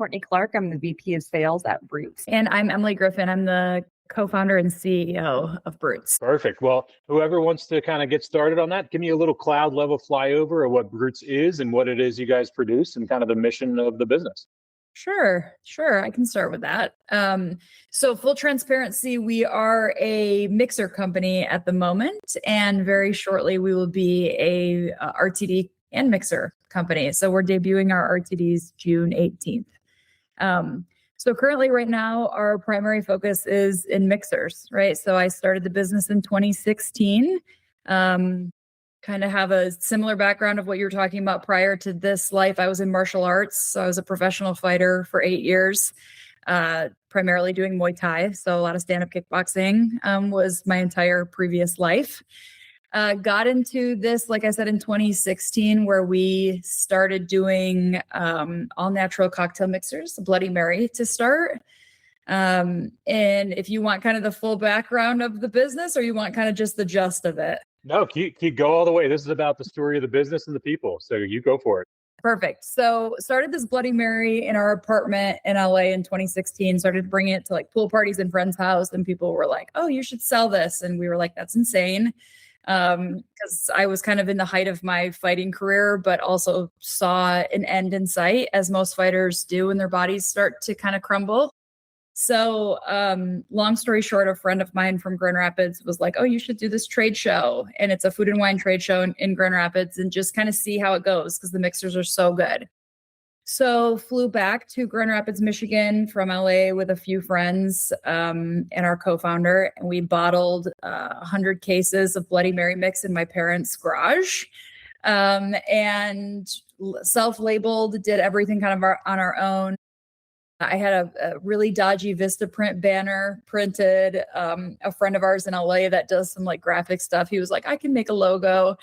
Courtney Clark. I'm the VP of Sales at Brewt. And I'm Emily Griffen. I'm the co-founder and CEO of Brewt. Perfect. Well, whoever wants to kind of get started on that, give me a little cloud level flyover of what Brewt is and what it is you guys produce and kind of the mission of the business. Sure. I can start with that. So full transparency, we are a mixer company at the moment, and very shortly we will be a RTD and mixer company. So we're debuting our RTDs June 18th. So currently right now, our primary focus is in mixers, right? So I started the business in 2016. Kind of have a similar background of what you were talking about prior to this life. I was in martial arts. So I was a professional fighter for 8 years, primarily doing Muay Thai. So a lot of stand-up kickboxing was my entire previous life. Got into this, like I said, in 2016, where we started doing all natural cocktail mixers, Bloody Mary to start. And if you want kind of the full background of the business, or you want kind of just the gist of it. No, keep go all the way. This is about the story of the business and the people. So you go for it. Perfect. So started this Bloody Mary in our apartment in LA in 2016, started bringing it to like pool parties in friends' house. And people were like, oh, you should sell this. And we were like, that's insane. Because I was kind of in the height of my fighting career, but also saw an end in sight, as most fighters do when their bodies start to kind of crumble. So long story short, a friend of mine from Grand Rapids was like, oh, you should do this trade show. And it's a food and wine trade show in Grand Rapids, and just kind of see how it goes, because the mixers are so good. So flew back to Grand Rapids, Michigan from LA with a few friends and our co-founder. And we bottled 100 cases of Bloody Mary mix in my parents' garage, and self-labeled, did everything kind of on our own. I had a really dodgy Vistaprint banner printed. A friend of ours in LA that does some like graphic stuff, he was like, I can make a logo.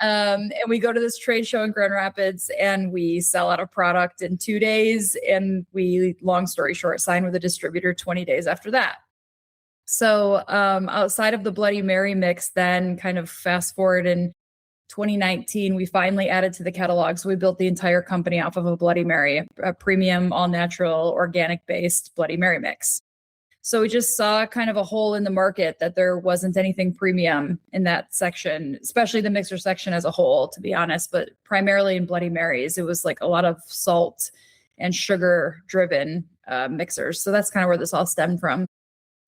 And we go to this trade show in Grand Rapids and we sell out a product in 2 days. And we, long story short, signed with a distributor 20 days after that. So outside of the Bloody Mary mix, then kind of fast forward in 2019, we finally added to the catalog. So we built the entire company off of a Bloody Mary, a premium, all natural, organic based Bloody Mary mix. So we just saw kind of a hole in the market, that there wasn't anything premium in that section, especially the mixer section as a whole, to be honest, but primarily in Bloody Marys. It was like a lot of salt and sugar driven mixers. So that's kind of where this all stemmed from.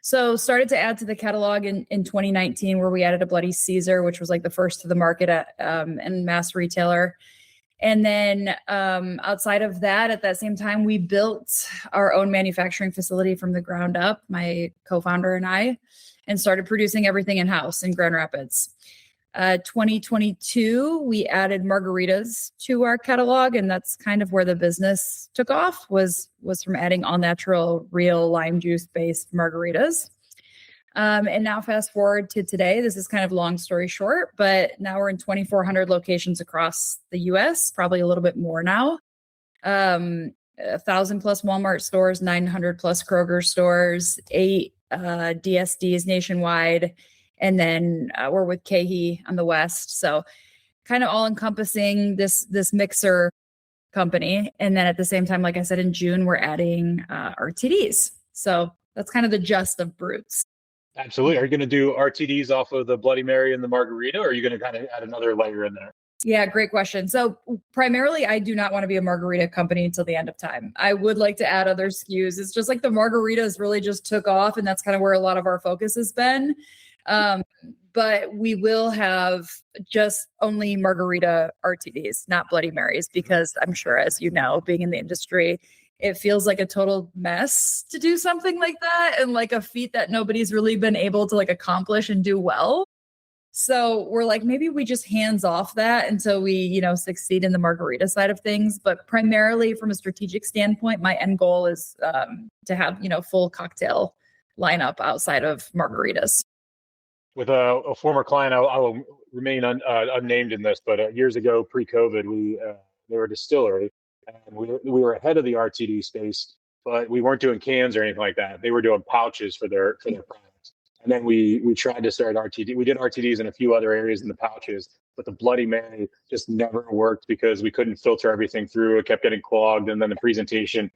So started to add to the catalog in 2019, where we added a Bloody Caesar, which was like the first to the market and mass retailer. And then outside of that, at that same time, we built our own manufacturing facility from the ground up, my co-founder and I, and started producing everything in-house in Grand Rapids. 2022, we added margaritas to our catalog, and that's kind of where the business took off, was from adding all natural, real lime juice based margaritas. And now fast forward to today, this is kind of long story short, but now we're in 2,400 locations across the US, probably a little bit more now. 1,000 plus Walmart stores, 900 plus Kroger stores, 8 DSDs nationwide. And then we're with Kehe on the West. So kind of all encompassing this mixer company. And then at the same time, like I said, in June, we're adding RTDs. So that's kind of the gist of Brewt. Absolutely. Are you going to do RTDs off of the Bloody Mary and the margarita, or are you going to kind of add another layer in there? Yeah, great question. So primarily, I do not want to be a margarita company until the end of time. I would like to add other SKUs. It's just like the margaritas really just took off, and that's kind of where a lot of our focus has been. But we will have just only margarita RTDs, not Bloody Marys, because I'm sure, as you know, being in the industry, it feels like a total mess to do something like that, and like a feat that nobody's really been able to like accomplish and do well. So we're like, maybe we just hands off that until we, succeed in the margarita side of things. But primarily from a strategic standpoint, my end goal is to have, full cocktail lineup outside of margaritas. With a former client, I will remain unnamed in this, but years ago, pre-COVID, they were a distillery, and we were ahead of the RTD space, but we weren't doing cans or anything like that. They were doing pouches for their products. And then we tried to start RTD. We did RTDs in a few other areas in the pouches, but the Bloody Mary just never worked because we couldn't filter everything through. It kept getting clogged. And then the presentation,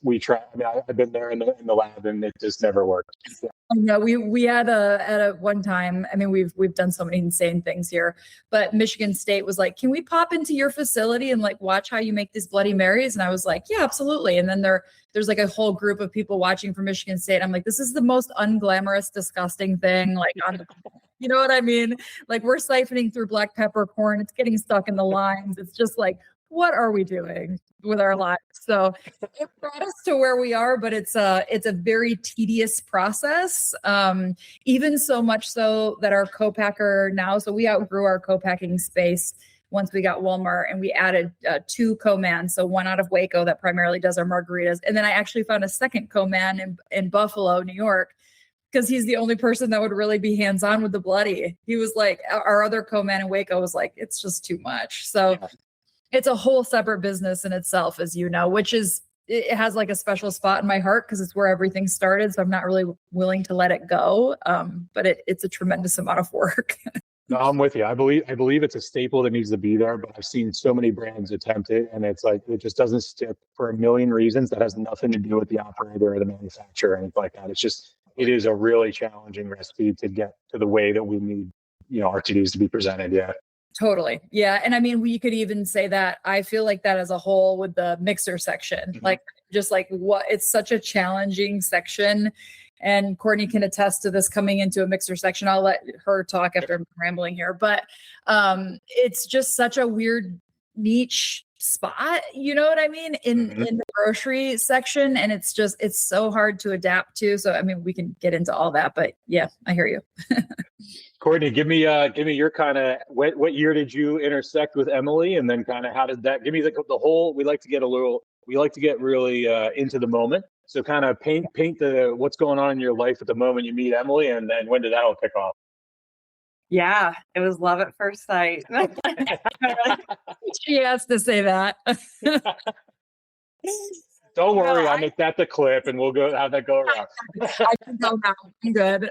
we tried. I mean, I've been there in the lab and it just never worked. Yeah. No, we had at a one time, I mean, we've done so many insane things here, but Michigan State was like, can we pop into your facility and like watch how you make these Bloody Marys? And I was like, yeah, absolutely. And then there's like a whole group of people watching from Michigan State. I'm like, this is the most unglamorous, disgusting thing. Like, you know what I mean? Like, we're siphoning through black peppercorn. It's getting stuck in the lines. It's just like, what are we doing with our lives? So it brought us to where we are, but it's a very tedious process. Even so much so that our co-packer now, so we outgrew our co-packing space once we got Walmart, and we added 2 co-mans. So one out of Waco that primarily does our margaritas. And then I actually found a second co-man in Buffalo, New York, because he's the only person that would really be hands-on with the bloody. He was like, our other co-man in Waco was like, it's just too much. So it's a whole separate business in itself, as you know, it has like a special spot in my heart because it's where everything started. So I'm not really willing to let it go. But it's a tremendous amount of work. No, I'm with you. I believe it's a staple that needs to be there, but I've seen so many brands attempt it, and it's like it just doesn't stick for a million reasons that has nothing to do with the operator or the manufacturer or anything like that. It is a really challenging recipe to get to the way that we need, RTDs to be presented. Yeah. Totally. Yeah. And I mean, we could even say that I feel like that as a whole with the mixer section, like just like it's such a challenging section. And Courtney can attest to this coming into a mixer section. I'll let her talk after I'm rambling here, but it's just such a weird niche spot. You know what I mean? In the grocery section. And it's so hard to adapt to. So, I mean, we can get into all that, but yeah, I hear you. Courtney, give me your kind of what year did you intersect with Emily, and then kind of how did that give me the whole? We like to get really into the moment. So kind of paint the what's going on in your life at the moment you meet Emily, and then when did that all kick off? Yeah, it was love at first sight. She has to say that. Don't worry, I'll make that the clip, and we'll go have that go around. I can go now. I'm good.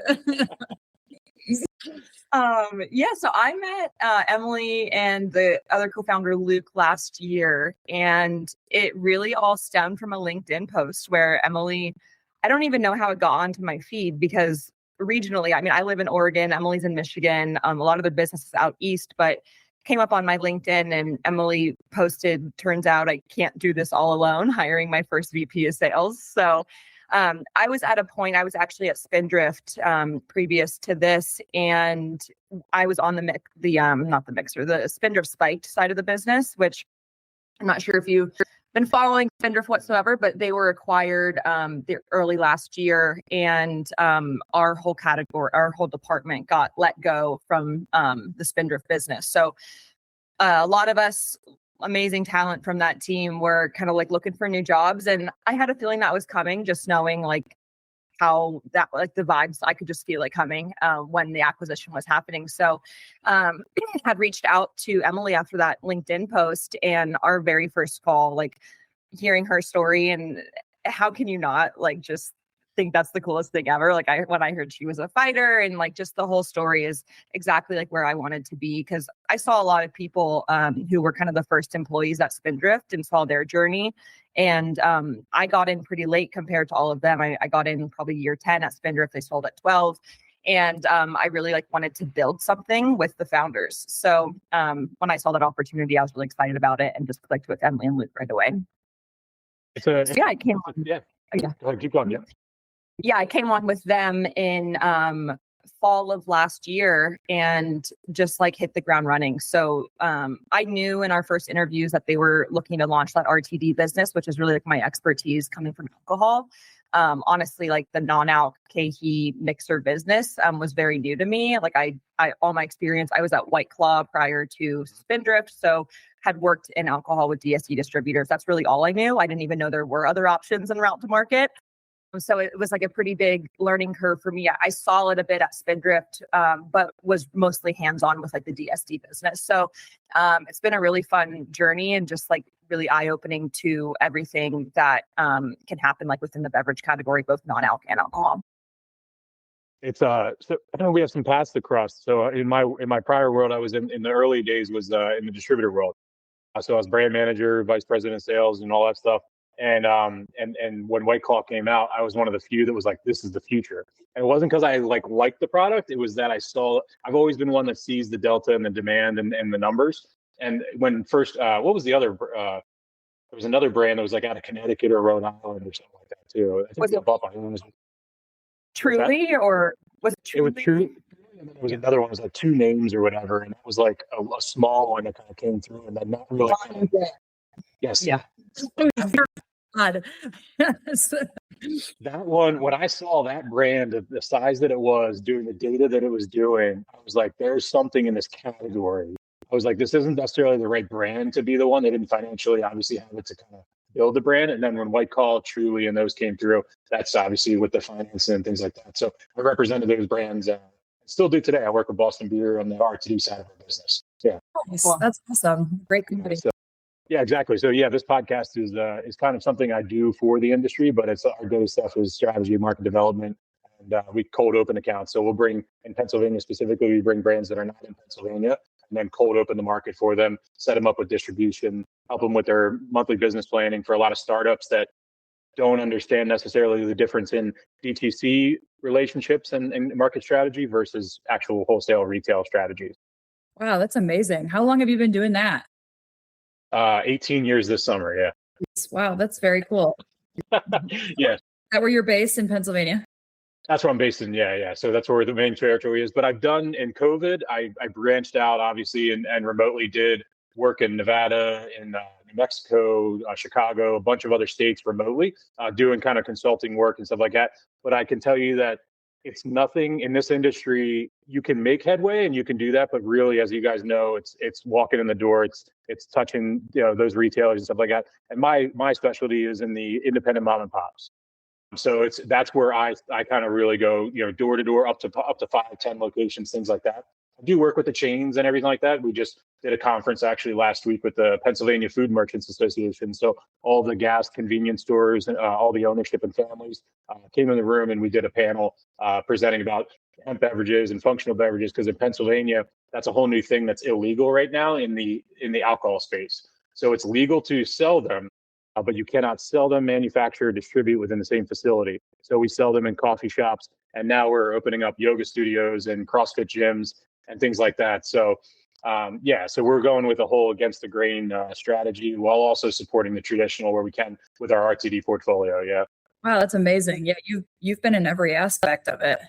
So I met Emily and the other co-founder Luke last year, and it really all stemmed from a LinkedIn post where Emily, I don't even know how it got onto my feed because regionally, I mean, I live in Oregon, Emily's in Michigan, a lot of the business is out east, but came up on my LinkedIn and Emily posted, turns out I can't do this all alone, hiring my first VP of sales. So I was at a point, I was actually at Spindrift previous to this, and I was on the Spindrift Spiked side of the business, which I'm not sure if you've been following Spindrift whatsoever, but they were acquired early last year, and our whole department got let go from the Spindrift business. So a lot of us amazing talent from that team were kind of like looking for new jobs. And I had a feeling that was coming, just knowing like how that, like the vibes I could just feel like coming when the acquisition was happening. So had reached out to Emily after that LinkedIn post, and our very first call, like hearing her story, and how can you not like just think that's the coolest thing ever? Like when I heard she was a fighter, and like just the whole story is exactly like where I wanted to be, because I saw a lot of people who were kind of the first employees at Spindrift and saw their journey. And I got in pretty late compared to all of them. I got in probably year 10 at Spindrift. They sold at 12. And I really like wanted to build something with the founders. So when I saw that opportunity, I was really excited about it and just clicked with Emily and Luke right away. I came on. Yeah. Go ahead, keep going. Yeah. Yeah, I came on with them in fall of last year and just like hit the ground running. So I knew in our first interviews that they were looking to launch that RTD business, which is really like my expertise coming from alcohol. Honestly, like the non-alc Kehe mixer business was very new to me. Like I all my experience, I was at White Claw prior to Spindrift. So had worked in alcohol with DSD distributors. That's really all I knew. I didn't even know there were other options en route to market. So it was like a pretty big learning curve for me. I saw it a bit at Spindrift, but was mostly hands-on with like the DSD business. So it's been a really fun journey and just like really eye-opening to everything that can happen like within the beverage category, both non-alc and alcohol. It's so I know we have some paths to cross. So in my prior world, I was in the early days was in the distributor world. So I was brand manager, vice president of sales, and all that stuff. And when White Claw came out, I was one of the few that was like, this is the future. And it wasn't because I liked the product. It was that I've always been one that sees the delta and the demand and the numbers. And when first, what was the other? There was another brand that was like out of Connecticut or Rhode Island or something like that too. I think Was it bought by who was Truly, or was it it was Truly? true. And then there was another one, it was like two names or whatever, and it was like a small one that kind of came through, and then not really. Yes. Yeah. God. Yes. That one, when I saw that brand of the size that it was, doing the data that it was doing, I was like, there's something in this category. I was like, this isn't necessarily the right brand to be the one. They didn't financially obviously have it to kind of build the brand. And then when White Claw, Truly, and those came through, that's obviously with the finance and things like that. So I represented those brands. Still do today. I work with Boston Beer on the RTD side of our business. Yeah. Nice. That's awesome. Great company. So, yeah, exactly. So yeah, this podcast is kind of something I do for the industry, but it's our daily stuff is strategy, market development, and we cold open accounts. So we'll bring in Pennsylvania specifically, we bring brands that are not in Pennsylvania, and then cold open the market for them, set them up with distribution, help them with their monthly business planning for a lot of startups that don't understand necessarily the difference in DTC relationships and market strategy versus actual wholesale retail strategies. Wow, that's amazing. How long have you been doing that? 18 years this summer. Yeah. Wow, that's very cool. Yeah. Is that where you're based in Pennsylvania? That's where I'm based in. Yeah. So that's where the main territory is. But I've done in COVID, I branched out obviously and remotely did work in Nevada, in New Mexico, Chicago, a bunch of other states remotely, doing kind of consulting work and stuff like that. But I can tell you that it's nothing in this industry. You can make headway and you can do that, but really, as you guys know, it's walking in the door. It's touching those retailers and stuff like that. And my specialty is in the independent mom and pops. So that's where I kind of really go, door to door, up to 5, 10 locations, things like that. I do work with the chains and everything like that. We just did a conference actually last week with the Pennsylvania Food Merchants Association. So all the gas convenience stores and all the ownership and families came in the room, and we did a panel presenting about hemp beverages and functional beverages, because in Pennsylvania, that's a whole new thing that's illegal right now in the alcohol space. So it's legal to sell them, but you cannot sell them, manufacture, or distribute within the same facility. So we sell them in coffee shops, and now we're opening up yoga studios and CrossFit gyms and things like that. So so we're going with a whole against the grain strategy, while also supporting the traditional where we can with our RTD portfolio. Yeah. Wow, that's amazing. Yeah, you've been in every aspect of it.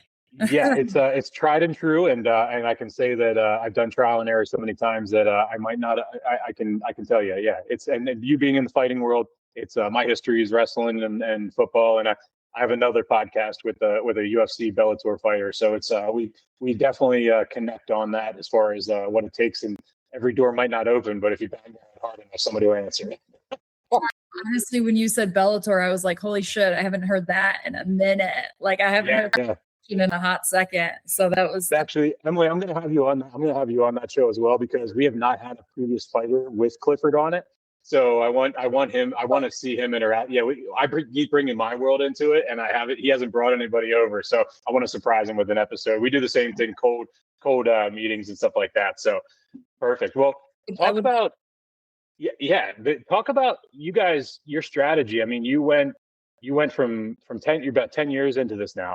Yeah, it's tried and true, and I can say that I've done trial and error so many times that I might not. I can tell you, yeah. And you being in the fighting world, it's my history is wrestling and football, and I have another podcast with a UFC Bellator fighter. So it's we definitely connect on that as far as what it takes, and every door might not open, but if you bang it hard enough, somebody will answer it. Honestly, when you said Bellator, I was like, holy shit, I haven't heard that in a minute. Like I haven't heard that in a hot second. So that was actually, Emily, I'm going to have you on that show as well, because we have not had a previous fighter with Clifford on it. So I want to see him interact. Yeah, he's bringing my world into it, and he hasn't brought anybody over. So I want to surprise him with an episode. We do the same thing, cold meetings and stuff like that. So perfect. Well, talk about you guys, your strategy. I mean, you went from 10, you're about 10 years into this now,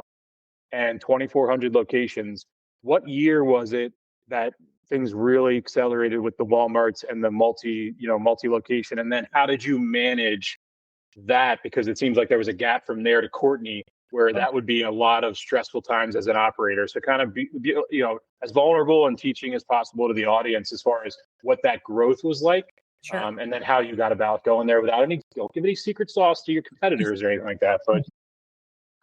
and 2,400 locations. What year was it that things really accelerated with the Walmarts and the multi location? And then how did you manage that? Because it seems like there was a gap from there to Courtney, where that would be a lot of stressful times as an operator. So kind of be as vulnerable and teaching as possible to the audience as far as what that growth was like. Sure. And then how you got about going there without don't give any secret sauce to your competitors or anything like that. But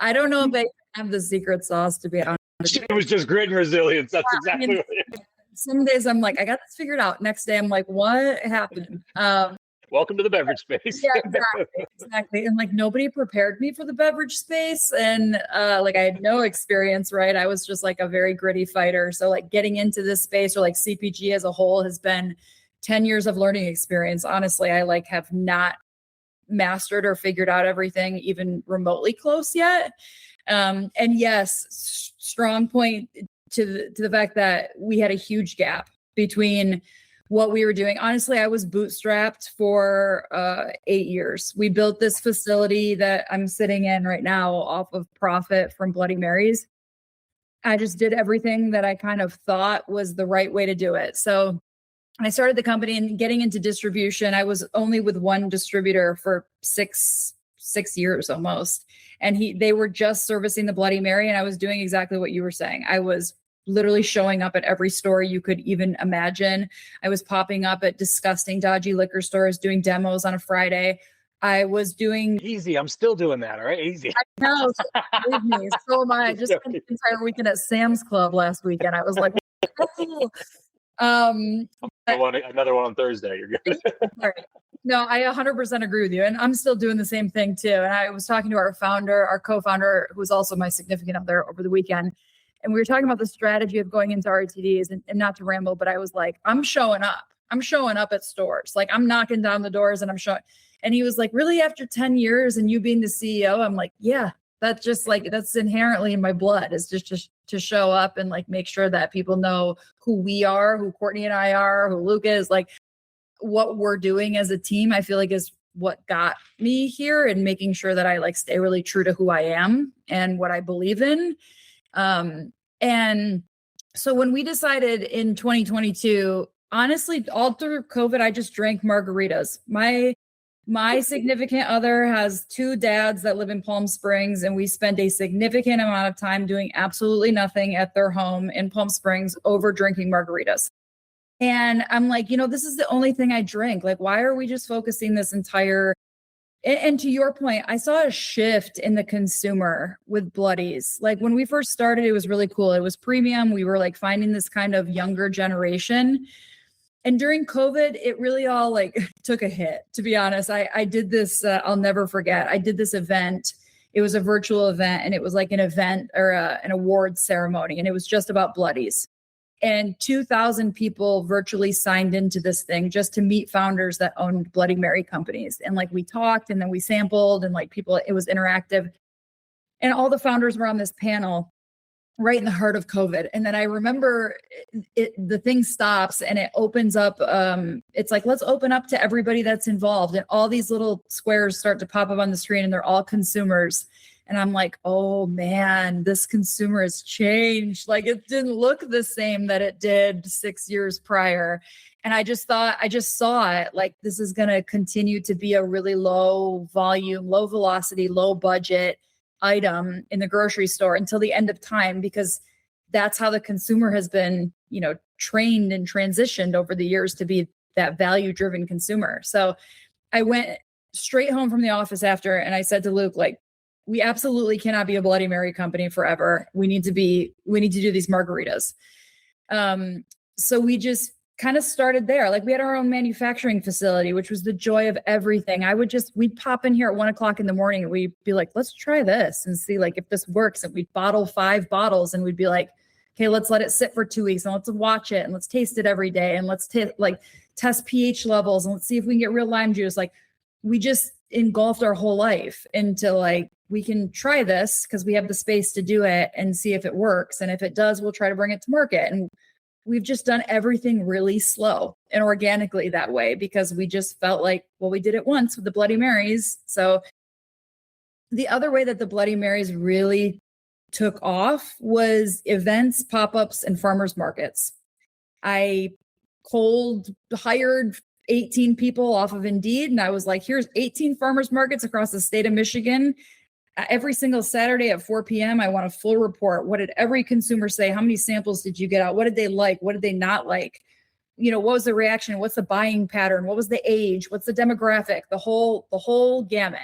I don't know if they have the secret sauce, to be honest. It was just grit and resilience. That's exactly what it is. Some days I'm like, I got this figured out. Next day I'm like, what happened? Welcome to the beverage space. Yeah, exactly. And like nobody prepared me for the beverage space. And like I had no experience, right? I was just like a very gritty fighter. So like getting into this space, or like CPG as a whole, has been 10 years of learning experience. Honestly, I like have not mastered or figured out everything even remotely close yet. And yes, strong point to the fact that we had a huge gap between what we were doing. Honestly, I was bootstrapped for 8 years. We built this facility that I'm sitting in right now off of profit from Bloody Marys. I just did everything that I kind of thought was the right way to do it. So I started the company and getting into distribution. I was only with one distributor for six years almost. And they were just servicing the Bloody Mary. And I was doing exactly what you were saying. I was literally showing up at every store you could even imagine. I was popping up at disgusting, dodgy liquor stores, doing demos on a Friday. I was doing easy. I'm still doing that. All right. Easy. I know. Believe me. So am I. I just spent the entire weekend at Sam's Club last weekend. I was like, another one on Thursday. You're good. Right. No, I 100% agree with you. And I'm still doing the same thing too. And I was talking to our co-founder, who's also my significant other over the weekend. And we were talking about the strategy of going into RTDs and not to ramble, but I was like, I'm showing up. I'm showing up at stores. Like I'm knocking down the doors and I'm showing. And he was like, really, after 10 years and you being the CEO? I'm like, yeah, that's just like, that's inherently in my blood. It's just to show up and like make sure that people know who we are, who Courtney and I are, who Luke is, like what we're doing as a team, I feel like is what got me here, and making sure that I like stay really true to who I am and what I believe in. And so when we decided in 2022, honestly, all through COVID, I just drank margaritas. My significant other has 2 dads that live in Palm Springs, and we spend a significant amount of time doing absolutely nothing at their home in Palm Springs over drinking margaritas. And I'm like, this is the only thing I drink. Like, why are we just focusing this entire... And to your point, I saw a shift in the consumer with Bloodies. Like when we first started, it was really cool. It was premium. We were like finding this kind of younger generation. And during COVID, it really all like took a hit, to be honest. I did this, I'll never forget. I did this event. It was a virtual event, and it was like an event or an awards ceremony. And it was just about Bloodies. And 2,000 people virtually signed into this thing just to meet founders that owned Bloody Mary companies. And like we talked, and then we sampled, and like people, it was interactive. And all the founders were on this panel right in the heart of COVID. And then I remember the thing stops and it opens up. It's like, let's open up to everybody that's involved. And all these little squares start to pop up on the screen, and they're all consumers. And I'm like, oh man, this consumer has changed. Like it didn't look the same that it did 6 years prior. And I just saw it like, this is going to continue to be a really low volume, low velocity, low budget item in the grocery store until the end of time, because that's how the consumer has been, trained and transitioned over the years to be that value driven consumer. So I went straight home from the office after, and I said to Luke, like, we absolutely cannot be a Bloody Mary company forever. We need to do these margaritas. So we just kind of started there. Like we had our own manufacturing facility, which was the joy of everything. We'd pop in here at 1:00 in the morning, and we'd be like, let's try this and see like if this works. And we'd bottle 5 bottles, and we'd be like, okay, let's let it sit for 2 weeks, and let's watch it, and let's taste it every day. And let's test pH levels, and let's see if we can get real lime juice. Like we just engulfed our whole life into like, we can try this because we have the space to do it and see if it works. And if it does, we'll try to bring it to market. And we've just done everything really slow and organically that way, because we just felt like, well, we did it once with the Bloody Marys. So the other way that the Bloody Marys really took off was events, pop-ups, and farmers markets. I cold hired 18 people off of Indeed. And I was like, here's 18 farmers markets across the state of Michigan. Every single Saturday at 4 p.m., I want a full report. What did every consumer say? How many samples did you get out? What did they like? What did they not like? What was the reaction? What's the buying pattern? What was the age? What's the demographic? The whole gamut.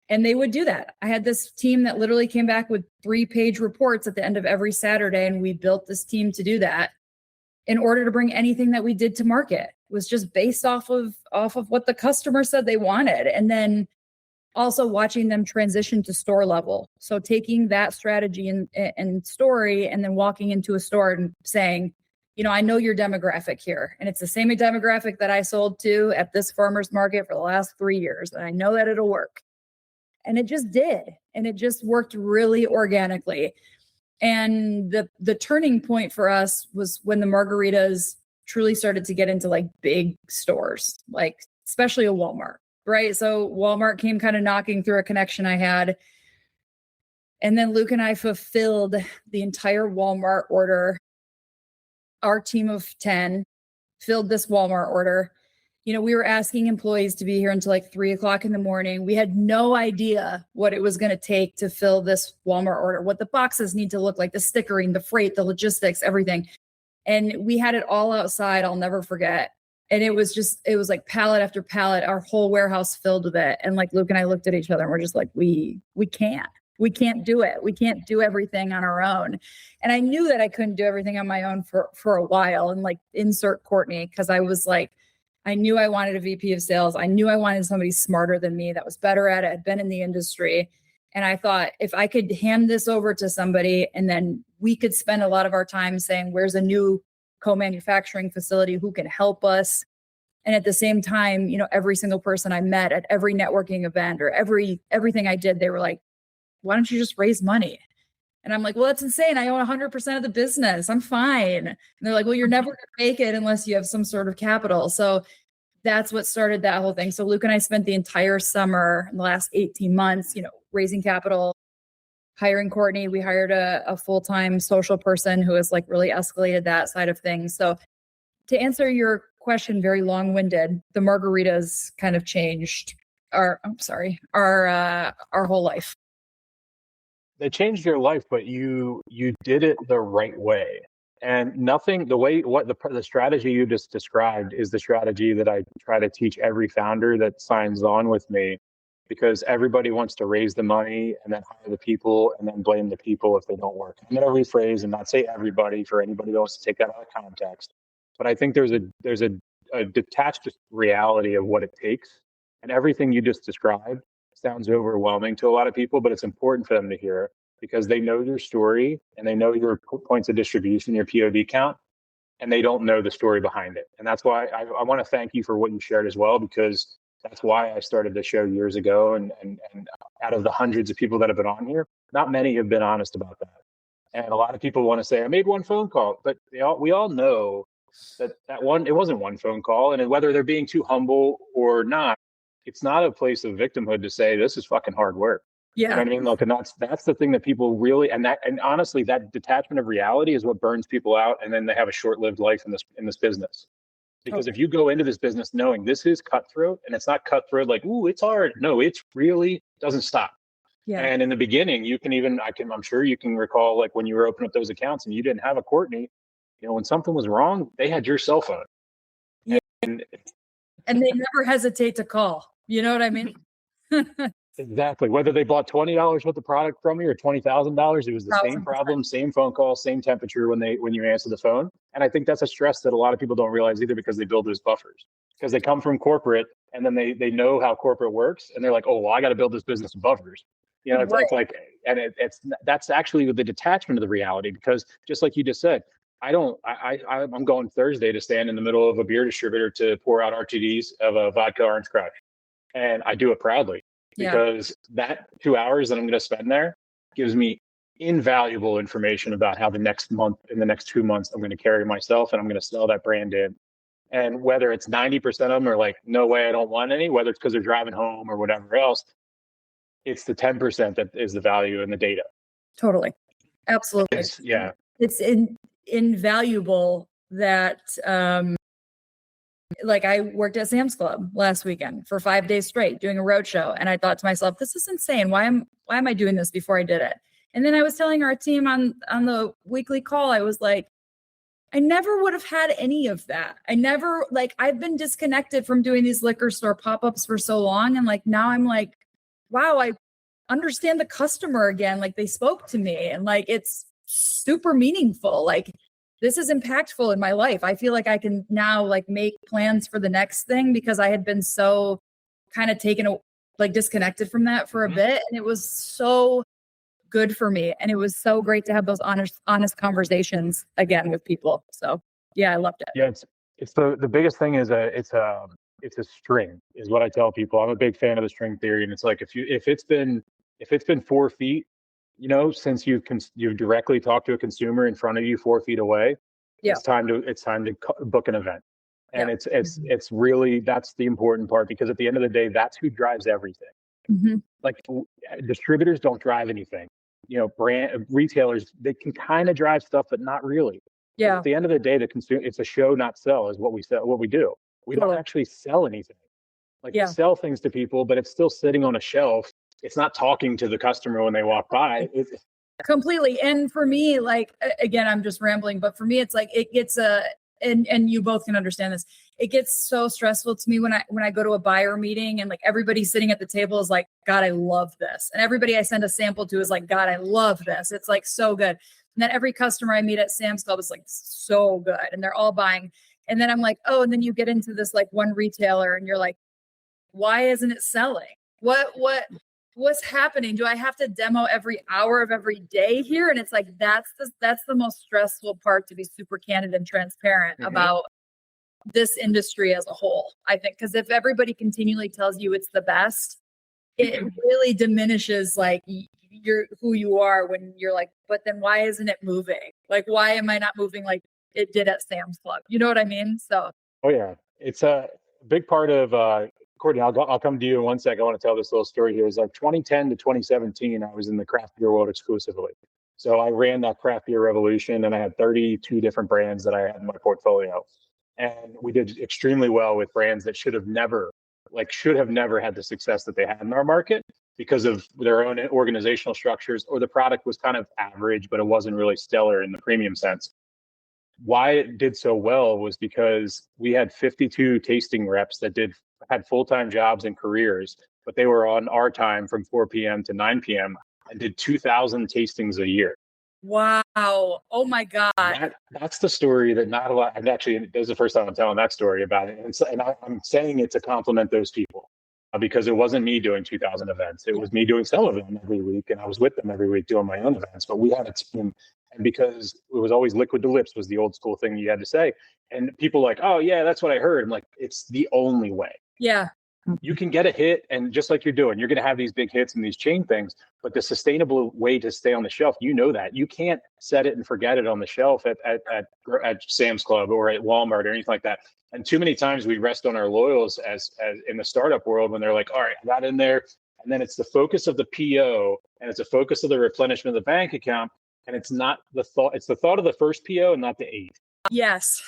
And they would do that. I had this team that literally came back with 3-page reports at the end of every Saturday. And we built this team to do that in order to bring anything that we did to market. It was just based off of what the customer said they wanted. And then also watching them transition to store level. So taking that strategy and story, and then walking into a store and saying, I know your demographic here, and it's the same demographic that I sold to at this farmer's market for the last 3 years. And I know that it'll work. And it just did. And it just worked really organically. And the turning point for us was when the margaritas truly started to get into like big stores, like especially a Walmart, right? So Walmart came kind of knocking through a connection I had. And then Luke and I fulfilled the entire Walmart order. Our team of 10 filled this Walmart order. We were asking employees to be here until like 3:00 in the morning. We had no idea what it was going to take to fill this Walmart order, what the boxes need to look like, the stickering, the freight, the logistics, everything. And we had it all outside. I'll never forget. And it was like pallet after pallet, our whole warehouse filled with it. And like Luke and I looked at each other and we're just like, we can't do it. We can't do everything on our own. And I knew that I couldn't do everything on my own for a while. And like insert Courtney, because I was like, I knew I wanted a VP of sales. I knew I wanted somebody smarter than me that was better at it, had been in the industry. And I thought if I could hand this over to somebody and then we could spend a lot of our time saying, where's a new co-manufacturing facility who can help us? And at the same time, every single person I met at every networking event or everything I did, they were like, why don't you just raise money? And I'm like, well, that's insane. I own 100% of the business. I'm fine. And they're like, well, you're never going to make it unless you have some sort of capital. So that's what started that whole thing. So Luke and I spent the entire summer in the last 18 months, raising capital, hiring Courtney. We hired a full-time social person who has like really escalated that side of things. So to answer your question, very long-winded, the margaritas kind of changed our whole life. They changed your life, but you did it the right way. And the strategy you just described is the strategy that I try to teach every founder that signs on with me, because everybody wants to raise the money and then hire the people and then blame the people if they don't work. I'm going to rephrase and not say everybody for anybody who wants to take that out of context. But I think there's a detached reality of what it takes. And everything you just described sounds overwhelming to a lot of people, but it's important for them to hear because they know your story and they know your points of distribution, your POV count, and they don't know the story behind it. And that's why I want to thank you for what you shared as well, because that's why I started the show years ago. And out of the hundreds of people that have been on here, not many have been honest about that. And a lot of people want to say, I made one phone call, but we all know that it wasn't one phone call. And whether they're being too humble or not, it's not a place of victimhood to say this is fucking hard work. Yeah. You know what I mean? Look, and that's the thing that people really, and honestly, that detachment of reality is what burns people out. And then they have a short-lived life in this business. Because if you go into this business knowing this is cutthroat, and it's not cutthroat like, ooh, it's hard. No, it's really doesn't stop. Yeah. And in the beginning, I'm sure you can recall like when you were opening up those accounts and you didn't have a Courtney, when something was wrong, they had your cell phone. Yeah. And they never hesitate to call. You know what I mean? Exactly. Whether they bought $20 worth of product from you or $20,000, it was the same problem, same phone call, same temperature when you answer the phone. And I think that's a stress that a lot of people don't realize either, because they build those buffers because they come from corporate and then they know how corporate works and they're like, oh, well, I got to build this business with buffers. It's like, and that's actually the detachment of the reality, because just like you just said, I'm going Thursday to stand in the middle of a beer distributor to pour out RTDs of a vodka orange crush. And I do it proudly because that 2 hours that I'm going to spend there gives me invaluable information about how the next month, in the next 2 months, I'm going to carry myself and I'm going to sell that brand in. And whether it's 90% of them are like, no way, I don't want any, whether it's because they're driving home or whatever else, it's the 10% that is the value in the data. Totally. Absolutely. It's invaluable that, like I worked at Sam's Club last weekend for 5 days straight doing a roadshow. And I thought to myself, this is insane. Why am I doing this before I did it? And then I was telling our team on the weekly call, I was like, I never would have had any of that. I've been disconnected from doing these liquor store pop-ups for so long. And like, now I'm like, wow, I understand the customer again. Like they spoke to me and like, it's super meaningful. Like this is impactful in my life. I feel like I can now like make plans for the next thing because I had been so kind of disconnected from that for a bit. And it was so good for me. And it was so great to have those honest conversations again with people. So Yeah, I loved it. Yeah, it's the biggest thing is it's a string is what I tell people. I'm a big fan of the string theory, and it's like if it's been 4 feet, since you've directly talked to a consumer in front of you 4 feet away, Yeah. it's time to book an event. And Yeah. it's really, that's the important part, because at the end of the day, that's who drives everything. Mm-hmm. Like distributors don't drive anything. Brand retailers, they can kind of drive stuff, but not really. Yeah. At the end of the day, the consumer, it's a show, not sell, is what we sell, what we do. We Totally. don't actually sell anything. Like Yeah. we sell things to people, but it's still sitting on a shelf. It's not talking to the customer when they walk by. Completely. And for me, like, again, I'm just rambling, but for me, it's like, it gets and you both can understand this. It gets so stressful to me when I go to a buyer meeting and like everybody sitting at the table is like, God, I love this. And everybody I send a sample to is like, God, I love this. It's like so good. And then every customer I meet at Sam's Club is like so good. And they're all buying. And then I'm like, oh, and then you get into this like one retailer and you're like, why isn't it selling? What's happening? Do I have to demo every hour of every day here? And it's like, that's the most stressful part, to be super candid and transparent about this industry as a whole, I think. Because if everybody continually tells you it's the best, it really diminishes like who you are when you're like, but then why isn't it moving? Like, why am I not moving like it did at Sam's Club? You know what I mean? So. Oh yeah, it's a big part of Courtney. I'll come to you in one second. I want to tell this little story here. It's like 2010 to 2017. I was in the craft beer world exclusively. So I ran that craft beer revolution, and I had 32 different brands that I had in my portfolio. And we did extremely well with brands that should have never had the success that they had in our market because of their own organizational structures, or the product was kind of average, but it wasn't really stellar in the premium sense. Why it did so well was because we had 52 tasting reps that had full-time jobs and careers, but they were on our time from 4 p.m. to 9 p.m. and did 2,000 tastings a year. Wow. Oh my God. That's the story that not a lot, and actually this is the first time I'm telling that story about it. And I'm saying it to compliment those people because it wasn't me doing 2,000 events. It was me doing some of them every week, and I was with them every week doing my own events, but we had a team. And because it was always liquid to lips was the old school thing you had to say. And people like, oh yeah, that's what I heard. I'm like, it's the only way. Yeah. You can get a hit, and just like you're doing, you're going to have these big hits and these chain things, but the sustainable way to stay on the shelf, that you can't set it and forget it on the shelf at Sam's Club or at Walmart or anything like that. And too many times we rest on our laurels as in the startup world when they're like, all right, I got in there, and then it's the focus of the PO and it's the focus of the replenishment of the bank account. And it's not the thought, it's the thought of the first PO and not the 8. Yes.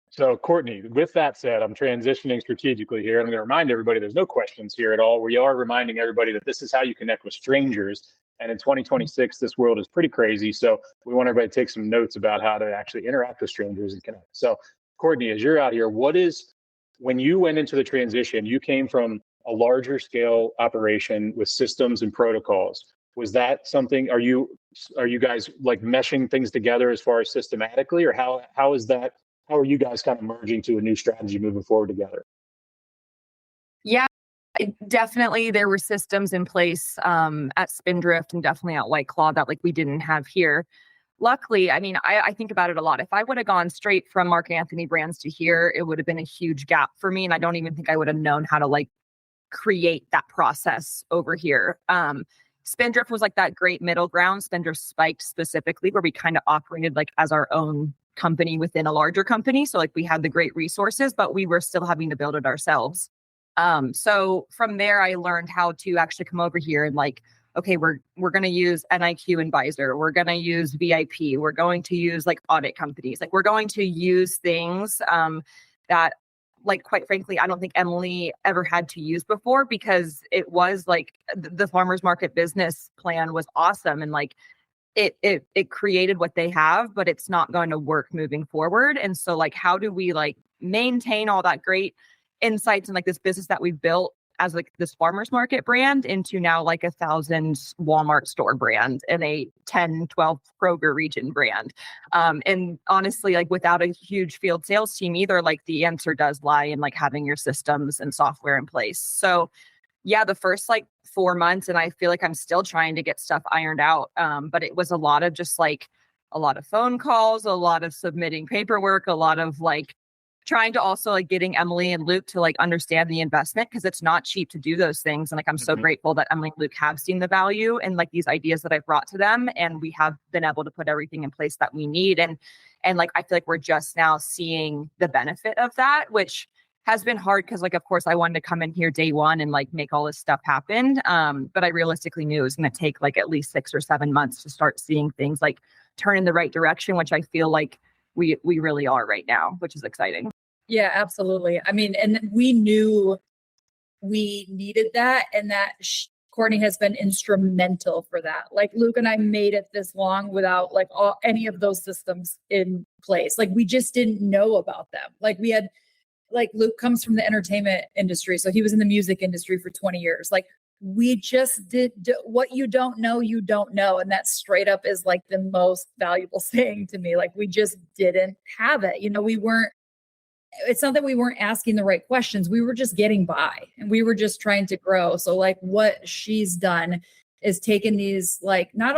So Courtney, with that said, I'm transitioning strategically here. I'm going to remind everybody there's no questions here at all. We are reminding everybody that this is how you connect with strangers. And in 2026, this world is pretty crazy. So we want everybody to take some notes about how to actually interact with strangers and connect. So Courtney, as you're out here, when you went into the transition, you came from a larger scale operation with systems and protocols. Was that something, are you guys like meshing things together as far as systematically, or how are you guys kind of merging to a new strategy moving forward together? Yeah, definitely there were systems in place at Spindrift and definitely at White Claw that like we didn't have here. Luckily, I mean, I think about it a lot. If I would have gone straight from Mark Anthony brands to here, it would have been a huge gap for me. And I don't even think I would have known how to like create that process over here. Spindrift was like that great middle ground. Spindrift Spiked specifically, where we kind of operated like as our own company within a larger company. So like we had the great resources, but we were still having to build it ourselves. So from there, I learned how to actually come over here and like, okay, we're going to use NIQ advisor. We're going to use VIP. We're going to use like audit companies. Like we're going to use things that, like, quite frankly, I don't think Emily ever had to use before, because it was like the farmers market business plan was awesome. And like it created what they have, but it's not going to work moving forward. And so like, how do we like maintain all that great insights and like this business that we've built as like this farmers market brand into now like 1,000 Walmart store brand and a 10, 12 Kroger region brand. And honestly, like without a huge field sales team either, like the answer does lie in like having your systems and software in place. So yeah, the first like 4 months, and I feel like I'm still trying to get stuff ironed out. But it was a lot of just like a lot of phone calls, a lot of submitting paperwork, a lot of like trying to also like getting Emily and Luke to like understand the investment, because it's not cheap to do those things. And like, I'm so grateful that Emily and Luke have seen the value and like these ideas that I've brought to them. And we have been able to put everything in place that we need. And like, I feel like we're just now seeing the benefit of that, which has been hard because like, of course I wanted to come in here day one and like make all this stuff happen. But I realistically knew it was going to take like at least 6 or 7 months to start seeing things like turn in the right direction, which I feel like we really are right now, which is exciting. Yeah, absolutely. I mean, and we knew we needed that, and that Courtney has been instrumental for that. Like Luke and I made it this long without like any of those systems in place. Like we just didn't know about them. Like we had, like Luke comes from the entertainment industry. So he was in the music industry for 20 years. Like we just did what you don't know, you don't know. And that straight up is like the most valuable thing to me. Like we just didn't have it. You know, it's not that we weren't asking the right questions. We were just getting by and we were just trying to grow. So like what she's done is taken these, like, not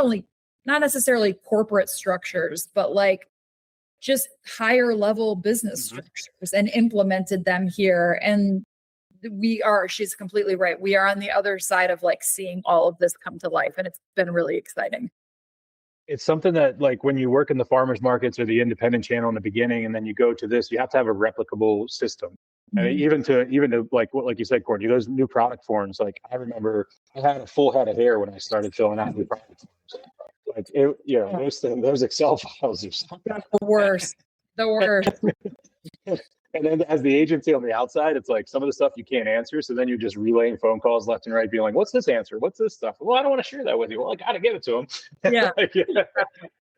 necessarily corporate structures, but like just higher level business structures and implemented them here. And she's completely right. We are on the other side of like seeing all of this come to life. And it's been really exciting. It's something that, like, when you work in the farmers markets or the independent channel in the beginning, and then you go to this, you have to have a replicable system. And even to like you said, Courtney, those new product forms. Like I remember I had a full head of hair when I started filling out new product forms. Like those Excel files are something. The worst. And then as the agency on the outside, it's like some of the stuff you can't answer. So then you're just relaying phone calls left and right, being like, what's this answer? What's this stuff? Well, I don't want to share that with you. Well, I got to give it to them. Yeah.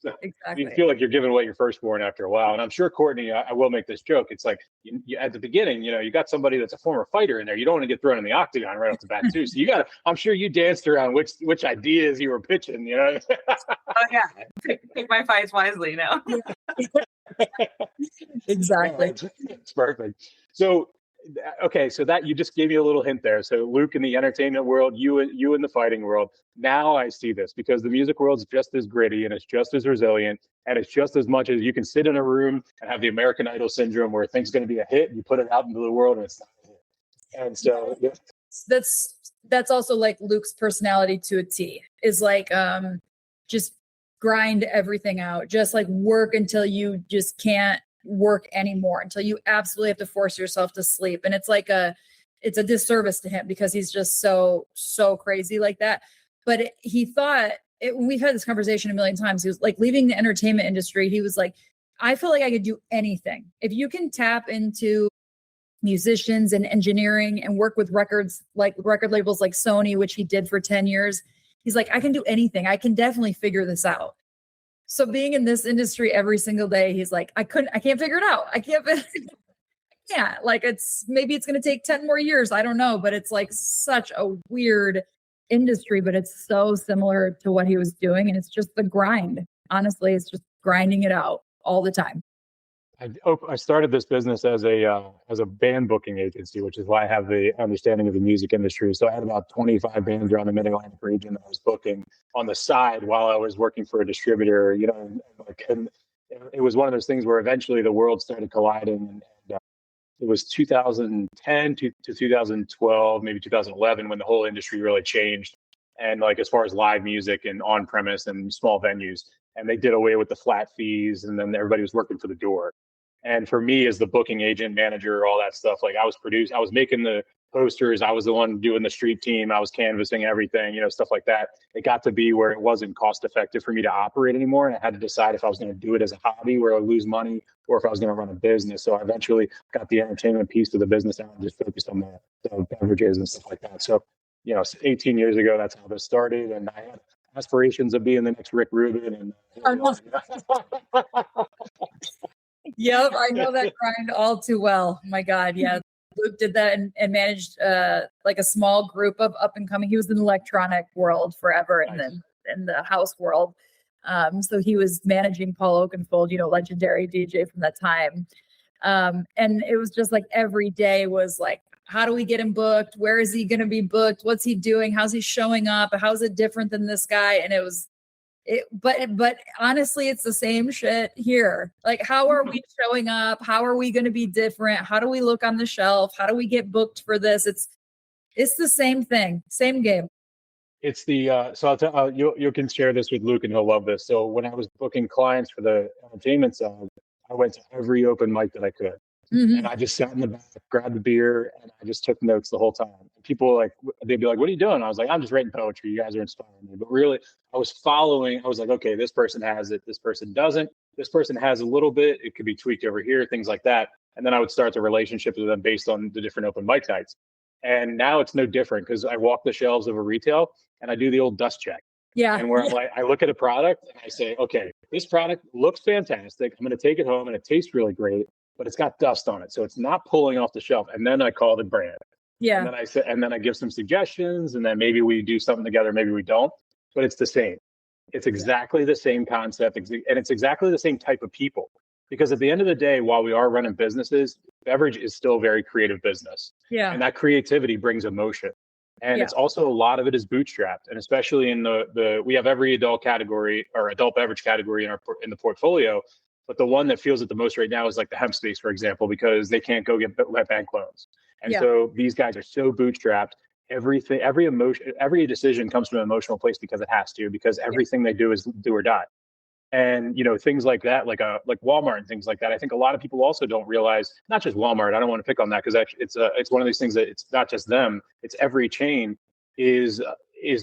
So exactly. you feel like you're giving away your firstborn after a while. And I'm sure, Courtney, I will make this joke. It's like you at the beginning, you got somebody that's a former fighter in there. You don't want to get thrown in the octagon right off the bat too. So I'm sure you danced around which ideas you were pitching, Oh yeah. Pick my fights wisely now. Exactly. It's perfect. So, okay, so that you just gave me a little hint there. So Luke in the entertainment world, you in the fighting world. Now I see this, because the music world's just as gritty and it's just as resilient, and it's just as much as you can sit in a room and have the American Idol syndrome where things going to be a hit, and you put it out into the world and it's not a hit. And so that's also like Luke's personality to a T, is like just grind everything out, just like work until you just can't work anymore, until you absolutely have to force yourself to sleep. And it's a disservice to him because he's just so crazy like that. But he thought, we've had this conversation a million times. He was like, leaving the entertainment industry, he was like, I feel like I could do anything. If you can tap into musicians and engineering and work with record labels like Sony, which he did for 10 years, he's like, I can do anything. I can definitely figure this out. So being in this industry every single day, he's like, I can't figure it out. Yeah, like maybe it's going to take 10 more years. I don't know, but it's like such a weird industry, but it's so similar to what he was doing. And it's just the grind. Honestly, it's just grinding it out all the time. I started this business as a band booking agency, which is why I have the understanding of the music industry. So I had about 25 bands around the Mid-Atlantic region that I was booking on the side while I was working for a distributor. And it was one of those things where eventually the world started colliding. And it was 2010 to 2012, maybe 2011, when the whole industry really changed. And like as far as live music and on premise and small venues, and they did away with the flat fees, and then everybody was working for the door. And for me, as the booking agent, manager, all that stuff, like I was making the posters, I was the one doing the street team, I was canvassing everything, stuff like that. It got to be where it wasn't cost effective for me to operate anymore. And I had to decide if I was going to do it as a hobby where I would lose money, or if I was going to run a business. So I eventually got the entertainment piece of the business out and just focused on the beverages and stuff like that. So, 18 years ago, that's how this started. And I had aspirations of being the next Rick Rubin. And Yep, I know that grind all too well. My God, yeah. Luke did that and managed like a small group of up and coming. He was in the electronic world forever, and then in the house world. So he was managing Paul Oakenfold, legendary DJ from that time. And it was just like every day was like, how do we get him booked? Where is he going to be booked? What's he doing? How's he showing up? How's it different than this guy? And it was But honestly, it's the same shit here. Like, how are we showing up? How are we going to be different? How do we look on the shelf? How do we get booked for this? It's the same thing, same game. It's the so I'll tell you can share this with Luke and he'll love this. So when I was booking clients for the entertainment side, I went to every open mic that I could. And I just sat in the back, grabbed a beer, and I just took notes the whole time. People they'd be like, "What are you doing?" I was like, "I'm just writing poetry. You guys are inspiring me." But really, I was like, "Okay, this person has it. This person doesn't. This person has a little bit. It could be tweaked over here, things like that." And then I would start the relationship with them based on the different open mic nights. And now it's no different because I walk the shelves of a retail and I do the old dust check. Yeah. And where I'm like, I look at a product and I say, "Okay, this product looks fantastic. I'm going to take it home and it tastes really great, but it's got dust on it. So it's not pulling off the shelf." And then I call the brand. Yeah. And then I say, and then I give some suggestions, and then maybe we do something together, maybe we don't, but it's the same. It's exactly the same concept, and it's exactly the same type of people. Because at the end of the day, while we are running businesses, Beverage is still a very creative business. Yeah. And that creativity brings emotion. And it's also, a lot of it is bootstrapped. And especially in we have every adult category or adult beverage category in the portfolio. But the one that feels it the most right now is like the hemp space, for example, because they can't go get bank loans. And so these guys are so bootstrapped. Everything, every emotion, every decision comes from an emotional place because it has to, because everything they do is do or die. And, things like that, like Walmart and things like that. I think a lot of people also don't realize, not just Walmart, I don't want to pick on that because it's one of these things that it's not just them, it's every chain is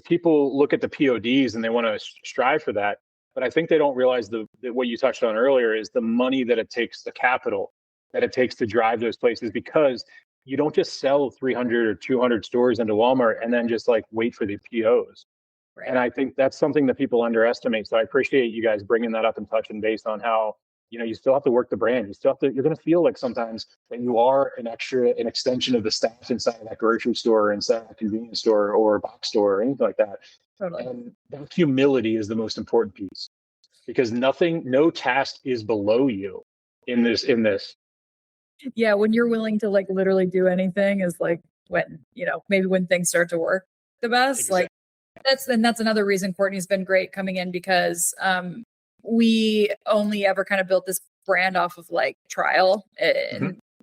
people look at the PODs and they want to strive for that. But I think they don't realize what you touched on earlier is the money that it takes, the capital that it takes to drive those places, because you don't just sell 300 or 200 stores into Walmart and then just wait for the POs. Right. And I think that's something that people underestimate. So I appreciate you guys bringing that up and touching base on how, you still have to work the brand. You're going to feel like sometimes that you are an extension of the staff inside of that grocery store, inside of a convenience store or a box store or anything like that. Totally. And that humility is the most important piece, because no task is below you in this. Yeah. When you're willing to literally do anything is when, maybe when things start to work the best, Exactly. That's another reason Courtney's been great coming in, because we only ever kind of built this brand off of trial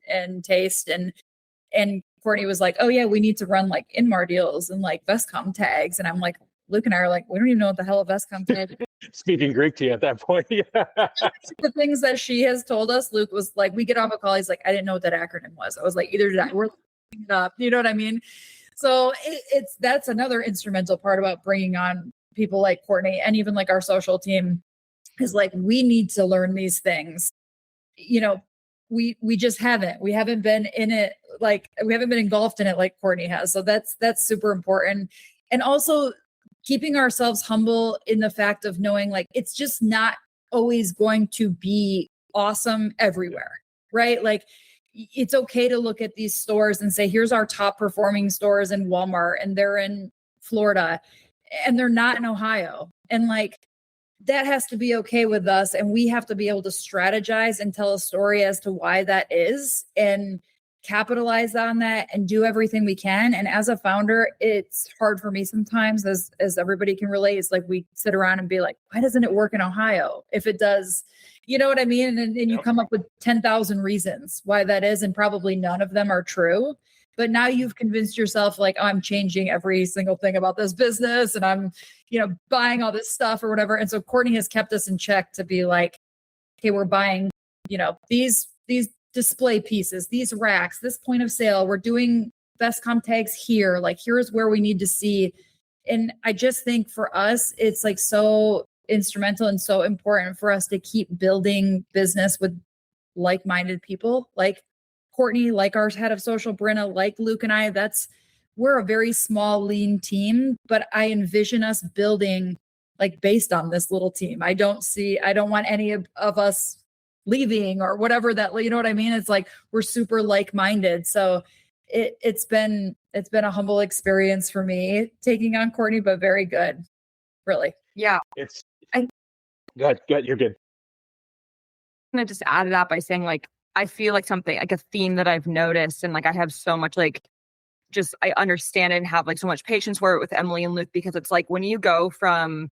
and taste, and Courtney was like, "Oh yeah, we need to run Inmar deals and Vestcom tags," and I'm like, Luke and I are like, "We don't even know what the hell a Vestcom tag is." Speaking Greek to you at that point. The things that she has told us, Luke was like, we get off a call, he's like, "I didn't know what that acronym was." I was like, "Either did I." We're looking it up. You know what I mean? So that's another instrumental part about bringing on people like Courtney, and even our social team is we need to learn these things. We just haven't. We haven't been in it. We haven't been engulfed in it like Courtney has. So that's super important. And also keeping ourselves humble in the fact of knowing it's just not always going to be awesome everywhere, right? It's okay to look at these stores and say, here's our top performing stores in Walmart, and they're in Florida and they're not in Ohio. And that has to be okay with us. And we have to be able to strategize and tell a story as to why that is, and capitalize on that and do everything we can. And as a founder, it's hard for me sometimes, as everybody can relate. It's we sit around and be like, why doesn't it work in Ohio? If it does, you know what I mean? And you come up with 10,000 reasons why that is. And probably none of them are true. But now you've convinced yourself I'm changing every single thing about this business, and I'm, buying all this stuff or whatever. And so Courtney has kept us in check to be like, okay, we're buying, these display pieces, these racks, this point of sale, we're doing Vestcom tags here. Here's where we need to see. And I just think for us, it's so instrumental and so important for us to keep building business with like-minded people, like Courtney, like our head of social, Brenna, like Luke and I. We're a very small, lean team, but I envision us building based on this little team. I don't want any of us leaving or whatever that, you know what I mean? It's we're super like-minded. So it's been a humble experience for me taking on Courtney, but very good. Really. Yeah. Good. You're good. I'm going to just add it up by saying I feel something a theme that I've noticed, and I have so much I understand it and have so much patience for it with Emily and Luke, because it's when you go from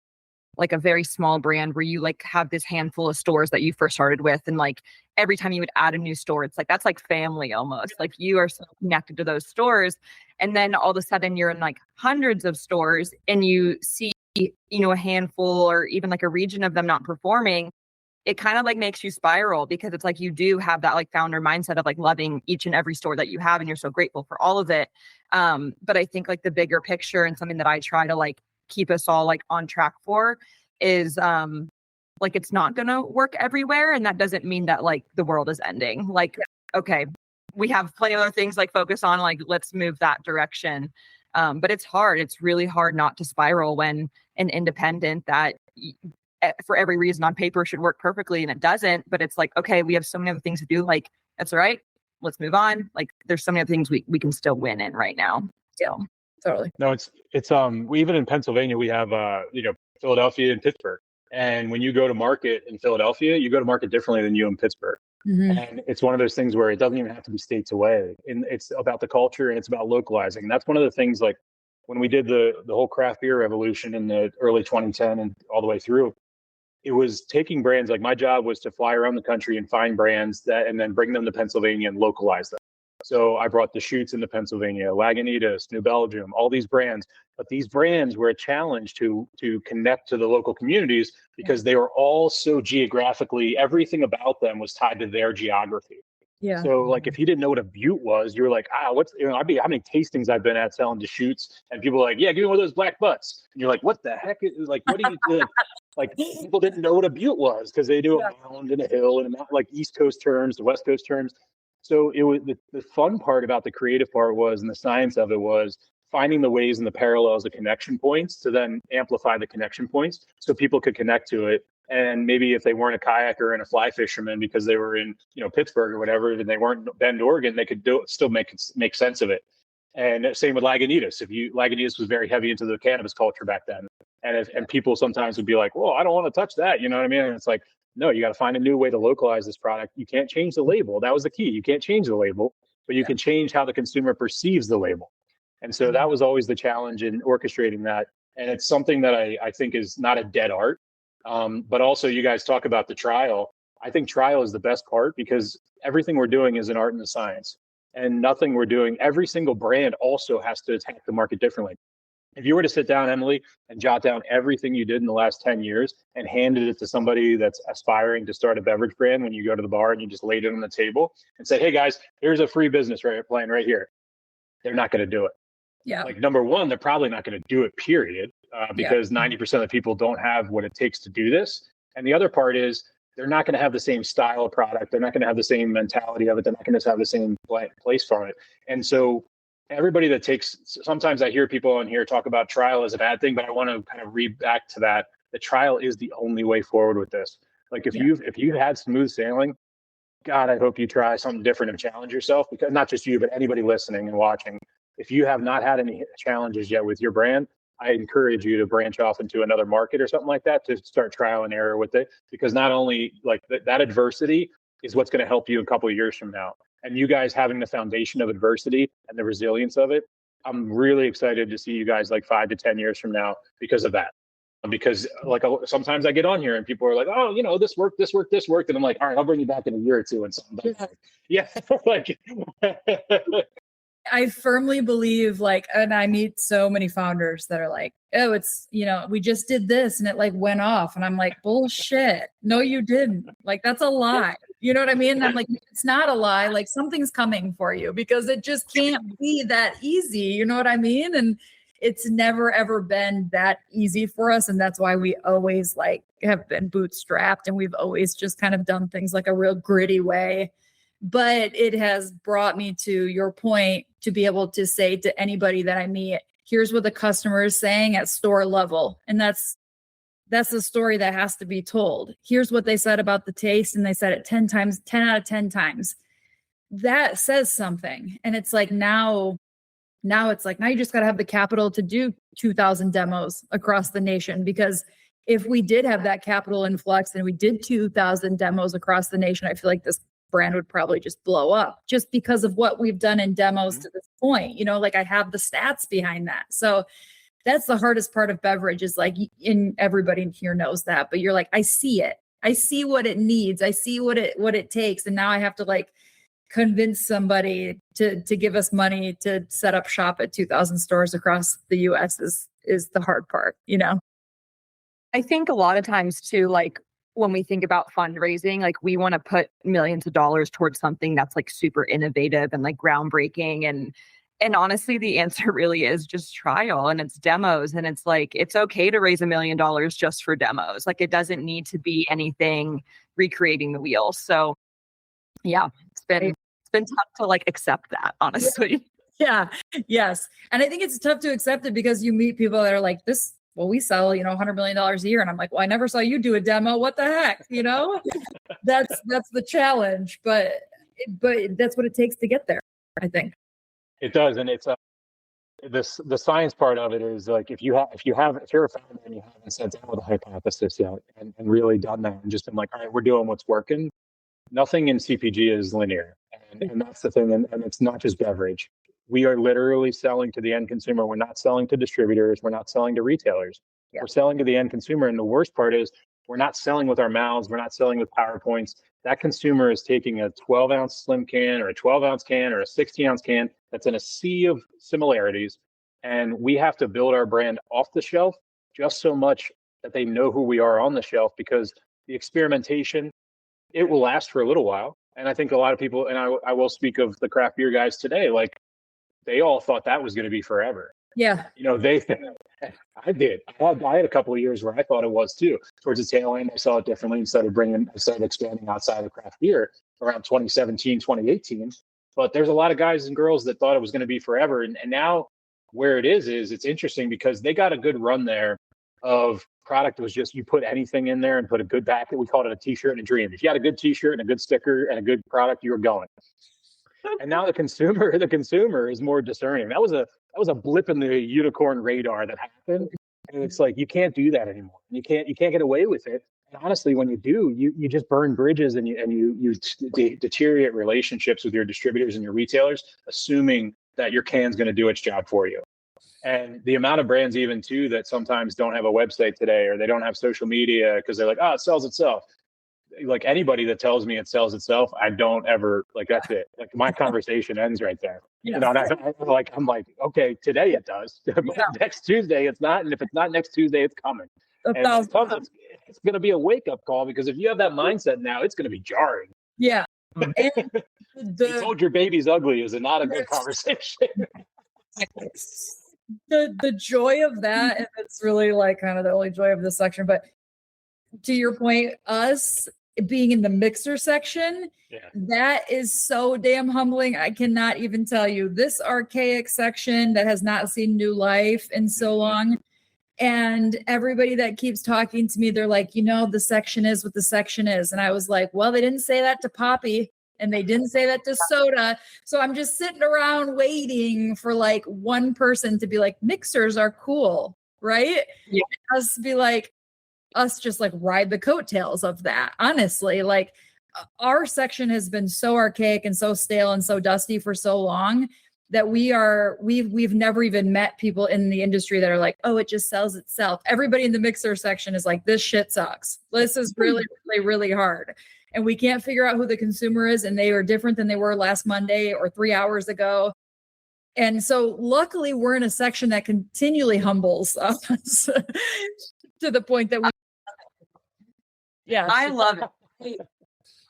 like a very small brand where you like have this handful of stores that you first started with. And like every time you would add a new store, it's like, that's like family almost. Like you are so connected to those stores. And then all of a sudden you're in like hundreds of stores and you see, a handful or even like a region of them not performing. It kind of like makes you spiral because it's like you do have that like founder mindset of like loving each and every store that you have and you're so grateful for all of it. But I think like the bigger picture and something that I try to like keep us all like on track for is like it's not gonna work everywhere. And that doesn't mean that like the world is ending. Like, okay, we have plenty of other things like focus on, like let's move that direction. But it's hard. It's really hard not to spiral when an independent that for every reason on paper should work perfectly and it doesn't, but it's like, okay, we have so many other things to do. Like, that's all right. Let's move on. Like there's so many other things we can still win in right now. So Totally. No, it's we even in Pennsylvania, we have Philadelphia and Pittsburgh. And when you go to market in Philadelphia, you go to market differently than you in Pittsburgh. Mm-hmm. And it's one of those things where it doesn't even have to be states away. And it's about the culture and it's about localizing. And that's one of the things like when we did the whole craft beer revolution in the early 2010 and all the way through, it was taking brands. Like my job was to fly around the country and find brands and then bring them to Pennsylvania and localize them. So I brought the Shoots into Pennsylvania, Lagunitas, New Belgium, all these brands. But these brands were a challenge to connect to the local communities because they were all so geographically, everything about them was tied to their geography. Yeah. So like if you didn't know what a Brewt was, you were like, what's, how many tastings I've been at selling to Shoots, and people were like, yeah, give me one of those black butts. And you're like, what the heck is, like, what do you do? Like people didn't know what a Brewt was because they do a mound and a hill and a mountain, like East Coast terms, the West Coast terms. So it was the fun part about the creative part was, and the science of it was finding the ways and the parallels, the connection points to then amplify the connection points so people could connect to it. And maybe if they weren't a kayaker and a fly fisherman because they were in, Pittsburgh or whatever, and they weren't Bend, Oregon, they could still make sense of it. And same with Lagunitas. Lagunitas was very heavy into the cannabis culture back then. And people sometimes would be like, well, I don't want to touch that. You know what I mean? And it's like, no, you got to find a new way to localize this product. You can't change the label. That was the key. You can't change the label, but you can change how the consumer perceives the label. And so that was always the challenge in orchestrating that. And it's something that I think is not a dead art. But also you guys talk about the trial. I think trial is the best part because everything we're doing is an art and a science. And nothing we're doing, every single brand also has to attack the market differently. If you were to sit down, Emily, and jot down everything you did in the last 10 years and handed it to somebody that's aspiring to start a beverage brand when you go to the bar and you just laid it on the table and said, hey guys, here's a free business plan right here, they're not going to do it. Yeah. Like number one, they're probably not going to do it, period, because 90% of the people don't have what it takes to do this. And the other part is they're not going to have the same style of product. They're not going to have the same mentality of it. They're not going to have the same place from it. And so everybody that sometimes I hear people on here talk about trial as a bad thing, but I want to kind of read back to that. The trial is the only way forward with this. Like if you've had smooth sailing, God, I hope you try something different and challenge yourself, because not just you, but anybody listening and watching. If you have not had any challenges yet with your brand, I encourage you to branch off into another market or something like that to start trial and error with it, because not only like that adversity is what's going to help you a couple of years from now. And you guys having the foundation of adversity and the resilience of it, I'm really excited to see you guys like 5 to 10 years from now because of that. Because like sometimes I get on here and people are like, oh, this worked. And I'm like, all right, I'll bring you back in a year or two and something. Yeah. Like, I firmly believe and I meet so many founders that are like, oh, it's, we just did this and it like went off. And I'm like, bullshit. No, you didn't. Like, that's a lie. You know what I mean? And I'm like, it's not a lie. Like something's coming for you because it just can't be that easy. You know what I mean? And it's never, ever been that easy for us. And that's why we always have been bootstrapped and we've always just kind of done things like a real gritty way. But it has brought me to your point to be able to say to anybody that I meet, here's what the customer is saying at store level. And that's the story that has to be told. Here's what they said about the taste. And they said it 10 out of 10 times. That says something. And it's like, now you just got to have the capital to do 2,000 demos across the nation. Because if we did have that capital influx and we did 2,000 demos across the nation, I feel like this brand would probably just blow up just because of what we've done in demos to this point. I have the stats behind that. So that's the hardest part of beverage is like, and everybody here knows that, but you're like, I see it. I see what it needs. I see what it takes. And now I have to like convince somebody to give us money to set up shop at 2,000 stores across the US is the hard part, you know? I think a lot of times too, like when we think about fundraising, like we want to put millions of dollars towards something that's like super innovative and like groundbreaking. And honestly, the answer really is just trial and it's demos. And it's like, it's okay to raise $1 million just for demos. Like it doesn't need to be anything recreating the wheel. So yeah, it's been tough to like accept that, honestly. Yeah. Yes. And I think it's tough to accept it because you meet people that are like this, well, we sell, $100 million a year. And I'm like, well, I never saw you do a demo. What the heck? That's the challenge, but that's what it takes to get there, I think. It does. And it's the science part of it is like, if you're a founder and you haven't sat down with a hypothesis yet and really done that and just been like, all right, we're doing what's working. Nothing in CPG is linear. And that's the thing. And it's not just beverage. We are literally selling to the end consumer. We're not selling to distributors. We're not selling to retailers. Yeah. We're selling to the end consumer. And the worst part is we're not selling with our mouths. We're not selling with PowerPoints. That consumer is taking a 12-ounce slim can or a 12-ounce can or a 16-ounce can that's in a sea of similarities. And we have to build our brand off the shelf just so much that they know who we are on the shelf, because the experimentation, it will last for a little while. And I think a lot of people, and I will speak of the craft beer guys today, like they all thought that was going to be forever. Yeah. I did. I had a couple of years where I thought it was too. Towards the tail end, I saw it differently and started expanding outside of craft beer around 2017, 2018. But there's a lot of guys and girls that thought it was going to be forever. And now where it is it's interesting because they got a good run there of product. It was just, you put anything in there and put a good back. We called it a t-shirt and a dream. If you had a good t-shirt and a good sticker and a good product, you were going. And now the consumer is more discerning. That was a blip in the unicorn radar that happened. And it's like, you can't do that anymore. You can't get away with it. And honestly, when you do, you just burn bridges and you deteriorate relationships with your distributors and your retailers, assuming that your can's going to do its job for you. And the amount of brands even too that sometimes don't have a website today, or they don't have social media because they're like, oh, it sells itself. Like anybody that tells me it sells itself, I don't ever, like, that's it. Like my conversation ends right there. Yeah. I'm like, okay, today it does. Next Tuesday it's not. And if it's not next Tuesday, it's coming. It's going to be a wake up call, because if you have that mindset now, it's going to be jarring. Yeah. You told your baby's ugly is not a good conversation. The joy of that, and it's really like kind of the only joy of this section, but to your point, us being in the mixer section, that is so damn humbling. I cannot even tell you, this archaic section that has not seen new life in so long. And everybody that keeps talking to me, they're like, the section is what the section is. And I was like, well, they didn't say that to Poppy and they didn't say that to soda. So I'm just sitting around waiting for like one person to be like, mixers are cool, right? Yeah. Us just like ride the coattails of that. Honestly, like our section has been so archaic and so stale and so dusty for so long that we've never even met people in the industry that are like, oh, it just sells itself. Everybody in the mixer section is like, this shit sucks. This is really, really, really hard. And we can't figure out who the consumer is. And they are different than they were last Monday or 3 hours ago. And so luckily we're in a section that continually humbles us to the point that I love it.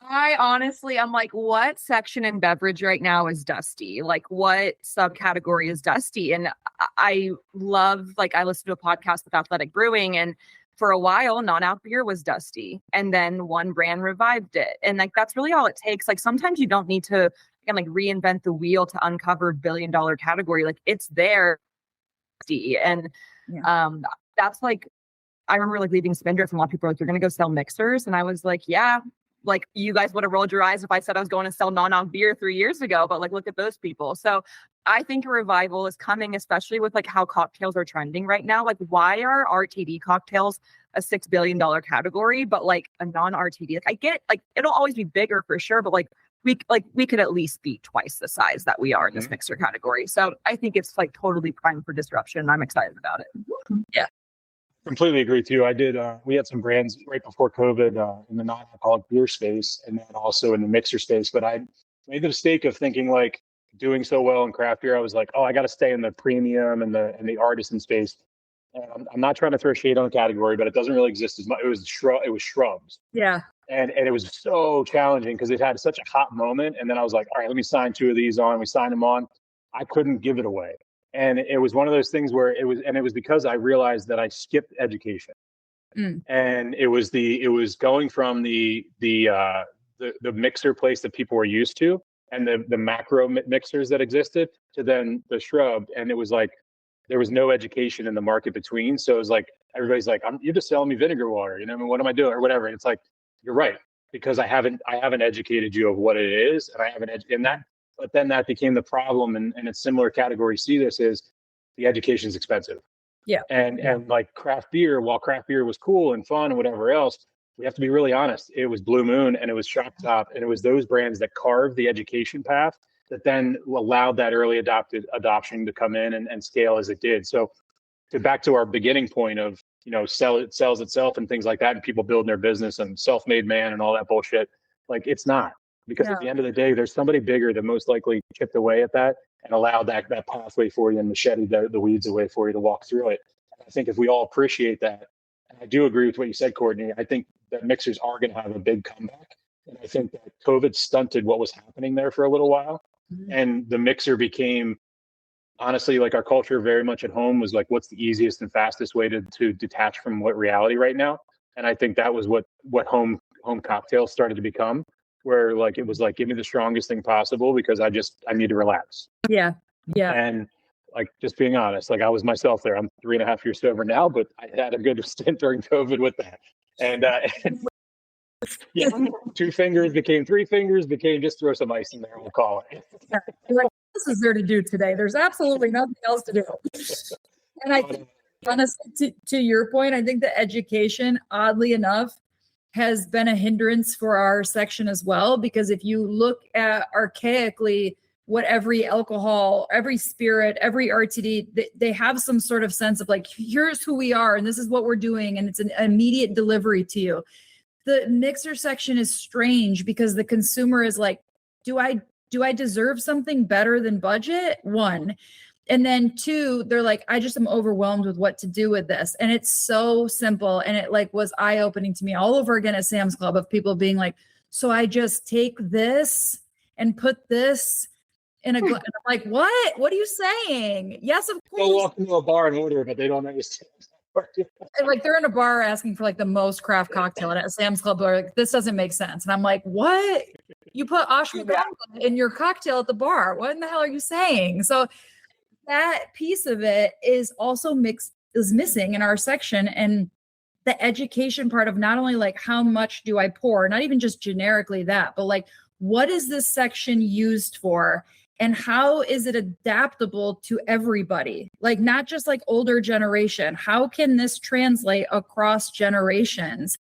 I honestly, I'm like, what section in beverage right now is dusty? Like what subcategory is dusty? And I love, like, I listened to a podcast with Athletic Brewing, and for a while, non-alc beer was dusty. And then one brand revived it. And like, that's really all it takes. Like sometimes you don't need to, again, like reinvent the wheel to uncover $1 billion category. Like it's there. And that's like, I remember like leaving Spindrift and a lot of people were like, you're going to go sell mixers. And I was like, yeah, like you guys would have rolled your eyes if I said I was going to sell non-alc beer 3 years ago, but like, look at those people. So I think a revival is coming, especially with like how cocktails are trending right now. Like why are RTD cocktails a $6 billion category, but like a non-RTD, like I get like, it'll always be bigger for sure, but like, we could at least be twice the size that we are in this mixer category. So I think it's like totally prime for disruption. I'm excited about it. Yeah. Completely agree too. We had some brands right before COVID in the non-alcoholic beer space and then also in the mixer space. But I made the mistake of thinking like doing so well in craft beer. I was like, oh, I got to stay in the premium and the artisan space. And I'm not trying to throw shade on the category, but it doesn't really exist as much. It was shrubs. Yeah. And it was so challenging because it had such a hot moment. And then I was like, all right, let me sign 2 of these on. We signed them on. I couldn't give it away. And it was one of those things where it was because I realized that I skipped education. And it was going from the mixer place that people were used to and the macro mixers that existed to then the shrub. And it was like, there was no education in the market between. So it was like, everybody's like, you're just selling me vinegar water. You know, I mean, what am I doing or whatever? And it's like, you're right, because I haven't educated you of what it is. And I haven't in that. But then that became the problem, and a similar category see this is the education is expensive. Yeah. And like craft beer, while craft beer was cool and fun and whatever else, we have to be really honest. It was Blue Moon and it was Shop Top and it was those brands that carved the education path that then allowed that early adoption to come in and scale as it did. So back to our beginning point of, you know, sells itself and things like that, and people building their business and self-made man and all that bullshit. Like it's not. Because at the end of the day, there's somebody bigger that most likely chipped away at that and allowed that pathway for you and macheted the weeds away for you to walk through it. And I think if we all appreciate that, and I do agree with what you said, Courtney, I think that mixers are going to have a big comeback. And I think that COVID stunted what was happening there for a little while. And the mixer became, honestly, like our culture very much at home was like, what's the easiest and fastest way to detach from what reality right now? And I think that was what home cocktails started to become. Where like it was like, give me the strongest thing possible because I need to relax. Yeah. And like just being honest, like I was myself there. I'm 3.5 years sober now, but I had a good stint during COVID with that. And yeah, 2 fingers became 3 fingers, became just throw some ice in there, we'll call it. Like, what else is there to do today? There's absolutely nothing else to do. And I think, honestly, to your point, I think the education, oddly enough, has been a hindrance for our section as well, because if you look at archaically what every alcohol, every spirit, every RTD, they have some sort of sense of like, here's who we are and this is what we're doing, and it's an immediate delivery to you. The mixer section is strange because the consumer is like, do I deserve something better than budget? 1. And then 2, they're like, I just am overwhelmed with what to do with this. And it's so simple. And it like was eye-opening to me all over again at Sam's Club of people being like, so I just take this and put this in a glass. I'm like, what? What are you saying? Yes, of course. They'll walk into a bar and order, but they don't understand. And like they're in a bar asking for like the most craft cocktail, and at Sam's Club they're like, this doesn't make sense. And I'm like, what? You put ashwagandha in your cocktail at the bar. What in the hell are you saying? So that piece of it is also missing in our section. And the education part of not only like how much do I pour, not even just generically that, but like what is this section used for? And how is it adaptable to everybody? Like not just like older generation. How can this translate across generations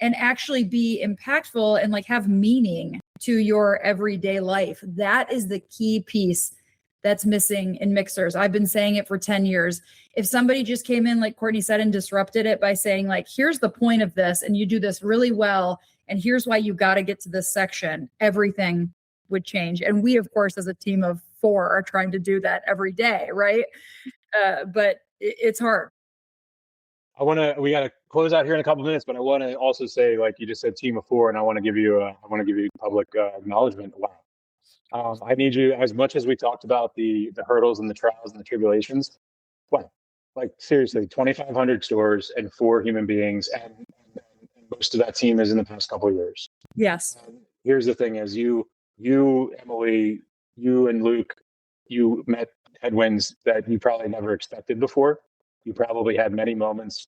and actually be impactful and like have meaning to your everyday life? That is the key piece that's missing in mixers. I've been saying it for 10 years. If somebody just came in, like Courtney said, and disrupted it by saying like, here's the point of this, and you do this really well, and here's why you got to get to this section, everything would change. And we, of course, as a team of 4 are trying to do that every day. Right. But it's hard. We got to close out here in a couple of minutes, but I want to also say, like you just said, team of 4, and I want to give you public acknowledgement. Wow. I need you, as much as we talked about the hurdles and the trials and the tribulations. Well, like seriously, 2,500 stores and 4 human beings, and most of that team is in the past couple of years. Yes. Here's the thing: is you, Emily, you and Luke, you met headwinds that you probably never expected before. You probably had many moments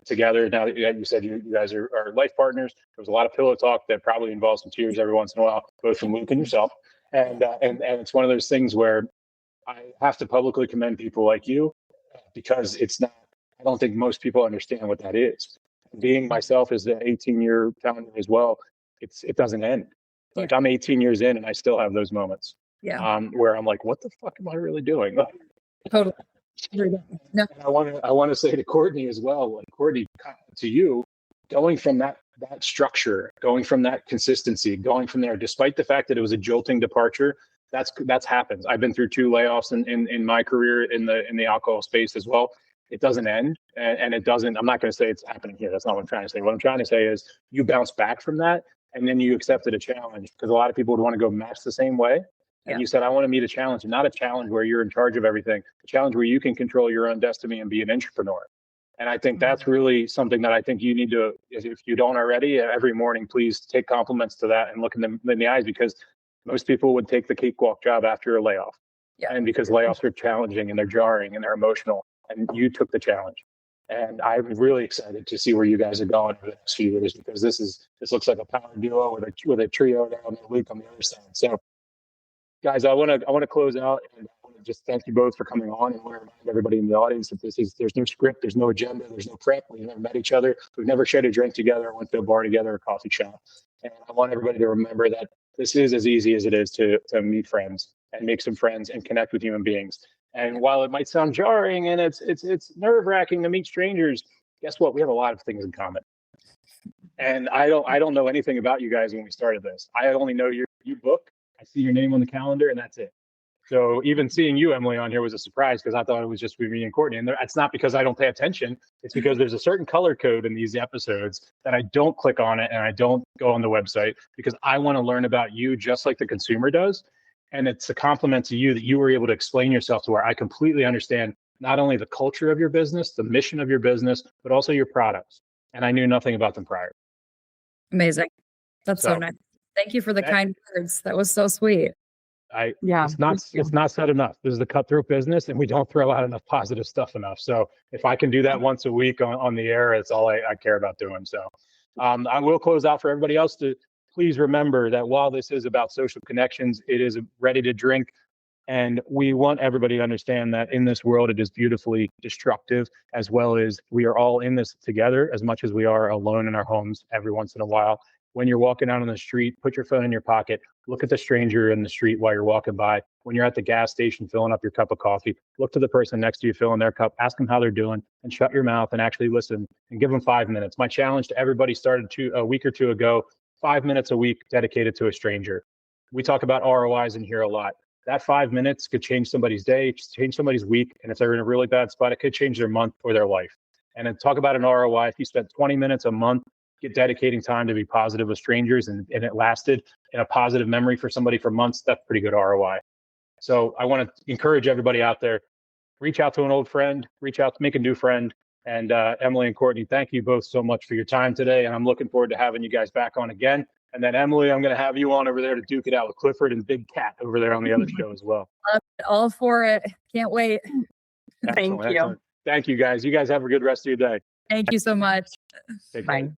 together. Now that you said you guys are life partners, there was a lot of pillow talk that probably involves some tears every once in a while, both from Luke and yourself. And it's one of those things where I have to publicly commend people like you, because it's not, I don't think most people understand what that is. Being myself as an 18-year founder as well, it doesn't end. Like I'm 18 years in and I still have those moments. Yeah. Where I'm like, what the fuck am I really doing? Totally. No. And I want to say to Courtney as well, like Courtney, to you, going from that structure, going from that consistency, going from there, despite the fact that it was a jolting departure, that's happens. I've been through 2 layoffs in my career in the alcohol space as well. It doesn't end, and it doesn't. I'm not going to say it's happening here. That's not what I'm trying to say. What I'm trying to say is you bounce back from that, and then you accepted a challenge, because a lot of people would want to go match the same way. And you said, I want to meet a challenge, and not a challenge where you're in charge of everything, a challenge where you can control your own destiny and be an entrepreneur. And I think that's really something that I think you need to, if you don't already, every morning, please take compliments to that and look them in the eyes, because most people would take the cakewalk job after a layoff. Yeah. And because layoffs are challenging and they're jarring and they're emotional, and you took the challenge. And I'm really excited to see where you guys are going over the next few years, because this looks like a power duo with a trio down there, Luke on the other side. So guys, I want to close out, and I want to just thank you both for coming on, and want to remind everybody in the audience that there's no script, there's no agenda, there's no prep. We've never met each other. We've never shared a drink together, or went to a bar together, or a coffee shop. And I want everybody to remember that this is as easy as it is to meet friends and make some friends and connect with human beings. And while it might sound jarring and it's nerve-wracking to meet strangers, guess what? We have a lot of things in common. And I don't know anything about you guys when we started this. I only know you book. I see your name on the calendar, and that's it. So even seeing you, Emily, on here was a surprise, because I thought it was just me and Courtney. And it's not because I don't pay attention. It's because there's a certain color code in these episodes that I don't click on it and I don't go on the website, because I want to learn about you just like the consumer does. And it's a compliment to you that you were able to explain yourself to where I completely understand not only the culture of your business, the mission of your business, but also your products. And I knew nothing about them prior. Amazing. That's so nice. Thank you for the kind words. That was so sweet. It's not said enough. This is a cutthroat business, and we don't throw out enough positive stuff enough. So if I can do that once a week on the air, it's all I care about doing. So I will close out for everybody else to please remember that while this is about social connections, it is ready to drink. And we want everybody to understand that in this world, it is beautifully destructive, as well as we are all in this together as much as we are alone in our homes every once in a while. When you're walking out on the street, put your phone in your pocket, look at the stranger in the street while you're walking by. When you're at the gas station filling up your cup of coffee, look to the person next to you filling their cup, ask them how they're doing, and shut your mouth and actually listen and give them 5 minutes. My challenge to everybody started a week or two ago, 5 minutes a week dedicated to a stranger. We talk about ROIs in here a lot. That 5 minutes could change somebody's day, change somebody's week. And if they're in a really bad spot, it could change their month or their life. And then talk about an ROI. If you spent 20 minutes a month dedicating time to be positive with strangers, and it lasted in a positive memory for somebody for months, that's pretty good ROI. So I want to encourage everybody out there, reach out to an old friend, reach out to make a new friend. And Emily and Courtney, thank you both so much for your time today. And I'm looking forward to having you guys back on again. And then Emily, I'm going to have you on over there to duke it out with Clifford and Big Cat over there on the other show as well. All for it. Can't wait. Thank you. Thank you, guys. You guys have a good rest of your day. Thank you so much. Take care. Bye.